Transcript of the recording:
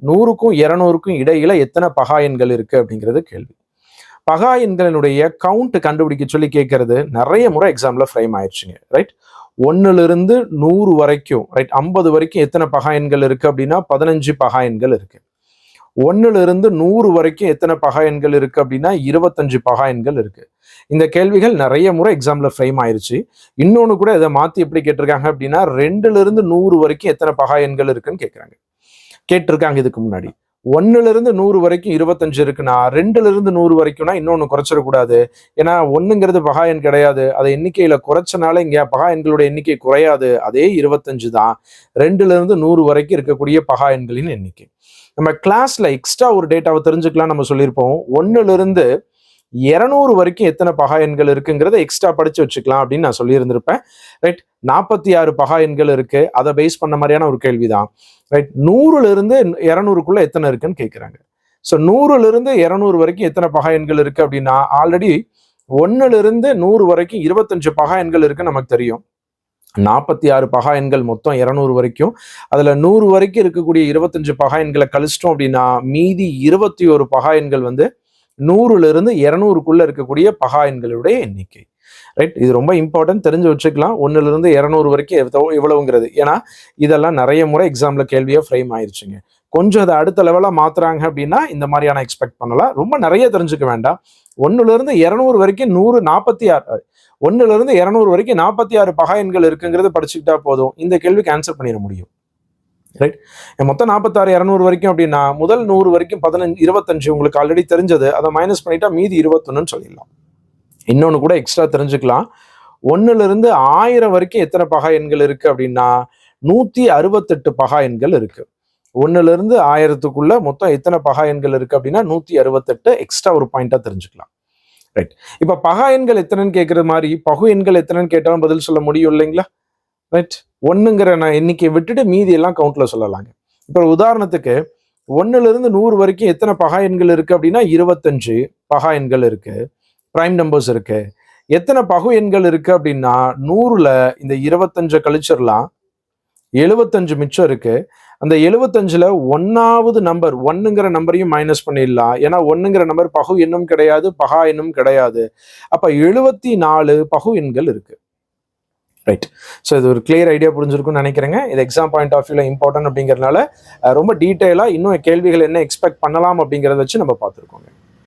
100க்கும் 200க்கும் இடையில எத்தனை பகா எண்கள் இருக்கு அப்படிங்கிறது கேள்வி. பகா எண்களினுடைய கவுண்ட் கண்டுபிடிக்க சொல்லி கேட்கறது நிறைய முறை எக்ஸாம்ல ஃப்ரேம் ஆயிடுச்சுங்க. ரைட், 1லிருந்து 100 வரைக்கும், ரைட், 50 வரைக்கும் எத்தனை பகா எண்கள் இருக்கு அப்படின்னா 15 பகா எண்கள் இருக்கு. 1லிருந்து 100 வரைக்கும் எத்தனை பகா எண்கள் இருக்கு அப்படின்னா 25 பகா எண்கள் இருக்கு. இந்த கேள்விகள் நிறைய முறை எக்ஸாம்ல ஃப்ரேம் ஆயிருச்சு. இன்னொன்னு கூட இதை மாத்தி எப்படி கேட்டிருக்காங்க அப்படின்னா 2லிருந்து 100 வரைக்கும் எத்தனை பகா எண்கள் இருக்குன்னு கேட்டிருக்காங்க இதுக்கு முன்னாடி. 1லிருந்து 100 வரைக்கும் 25 இருக்குன்னா 2லிருந்து 100 வரைக்கும்னா இன்னொன்னு குறைச்சிடக்கூடாது. ஏன்னா 1ங்கிறது பகா எண் கிடையாது, அதை எண்ணிக்கையில குறைச்சனால இங்க பகா எண்களோட எண்ணிக்கை குறையாது, அதே 25 தான் 2லிருந்து 100 வரைக்கும் இருக்கக்கூடிய பகா எண்களின் எண்ணிக்கை. நம்ம கிளாஸ்ல எக்ஸ்ட்ரா ஒரு டேட்டாவை தெரிஞ்சுக்கலாம். நம்ம சொல்லியிருப்போம் 1லிருந்து 200 வரைக்கும் எத்தனை பகா எண்கள் இருக்குங்கிறத எக்ஸ்ட்ரா படிச்சு வச்சுக்கலாம் அப்படின்னு நான் சொல்லியிருந்திருப்பேன். ரைட், 46 பகா எண்கள் இருக்கு. அதை பேஸ் பண்ண மாதிரியான ஒரு கேள்விதான். ரைட், 100லிருந்து 200க்குள்ள எத்தனை இருக்குன்னு கேட்குறாங்க. ஸோ 100லிருந்து 200 வரைக்கும் எத்தனை பகா எண்கள் இருக்கு அப்படின்னா ஆல்ரெடி 1லிருந்து 100 வரைக்கும் 25 பகா எண்கள் இருக்குன்னு நமக்கு தெரியும். 46 பகா எண்கள் மொத்தம் 200 வரைக்கும். அதுல 100 வரைக்கும் இருக்கக்கூடிய 25 பகா எண்களை கழிச்சிட்டோம் அப்படின்னா மீதி 21 பகா எண்கள் வந்து 100லிருந்து 200க்குள்ள இருக்கக்கூடிய பகா எண்களுடைய எண்ணிக்கை. ரைட், இது ரொம்ப இம்பார்ட்டன்ட், தெரிஞ்சு வச்சுக்கலாம். 1லிருந்து 200 வரைக்கும் எவ்வளவுங்கிறது. ஏன்னா இதெல்லாம் நிறைய முறை எக்ஸாம்ல கேள்வியா ஃப்ரேம் ஆயிருச்சுங்க. கொஞ்சம் அதை அடுத்த லெவலா மாத்துறாங்க அப்படின்னா இந்த மாதிரியான எக்ஸ்பெக்ட் பண்ணலாம். ரொம்ப நிறைய தெரிஞ்சுக்க வேண்டாம். 1லிருந்து 200 வரைக்கும் 146 1லிருந்து 200 வரைக்கும் 46 பகா எண்கள் இருக்குங்கிறத படிச்சுக்கிட்டா போதும், இந்த கேள்விக்கு ஆன்சர் பண்ணிட முடியும். ரைட், மொத்தம் 46 200 வரைக்கும் அப்படின்னா முதல் 100 வரைக்கும் 25 உங்களுக்கு ஆல்ரெடி தெரிஞ்சது, அதை மைனஸ் பண்ணிட்டா மீதி 21 சொல்லிடலாம். இன்னொன்னு கூட எக்ஸ்ட்ரா தெரிஞ்சுக்கலாம். 1லிருந்து 1000 வரைக்கும் எத்தனை பகா எண்கள் இருக்கு அப்படின்னா 168 பகா எண்கள் இருக்கு. 1லிருந்து 1000க்குள்ள மொத்தம் எத்தனை பகா எண்கள் இருக்கு அப்படின்னா 168. எக்ஸ்ட்ரா ஒரு பாயிண்டா தெரிஞ்சுக்கலாம். ரைட், இப்ப பகா எண்கள் எத்தனைன்னு கேட்கற மாதிரி பகு எண்கள் எத்தனைன்னு கேட்டாலும் பதில் சொல்ல முடியும் இல்லைங்களா? ரைட், 1ங்கிற எண்ணிக்கையை விட்டுட்டு மீதி எல்லாம் கவுண்ட்ல சொல்லலாங்க. இப்ப உதாரணத்துக்கு 1லிருந்து 100 வரைக்கும் எத்தனை பகா எண்கள் இருக்கு அப்படின்னா 25 பகா எண்கள் இருக்கு, பிரைம் நம்பர்ஸ் இருக்கு. எத்தனை பகு எண்கள் இருக்கு அப்படின்னா 100ல இந்த 25 கழிச்சிடலாம், 75 மிச்சம் இருக்கு. அந்த 75ல 1வது நம்பர் 1ங்கிற நம்பரையும் மைனஸ் பண்ணிடலாம். ஏன்னா 1ங்கிற நம்பர் பகு எண்ணும் கிடையாது, பகா எண்ணும் கிடையாது. அப்ப 74 பகு எண்கள் இருக்கு. ரைட், ஸோ இது ஒரு கிளியர் ஐடியா புரிஞ்சிருக்கும்னு நினைக்கிறேங்க. இது எக்ஸாம் பாயிண்ட் ஆஃப் வியூல இம்பார்ட்டன்ட் அப்படிங்கிறதுனால ரொம்ப டீட்டெயிலா இன்னும் கேள்விகள் என்ன எக்ஸ்பெக்ட் பண்ணலாம் அப்படிங்கிறத வச்சு நம்ம பார்த்துருக்கோங்க.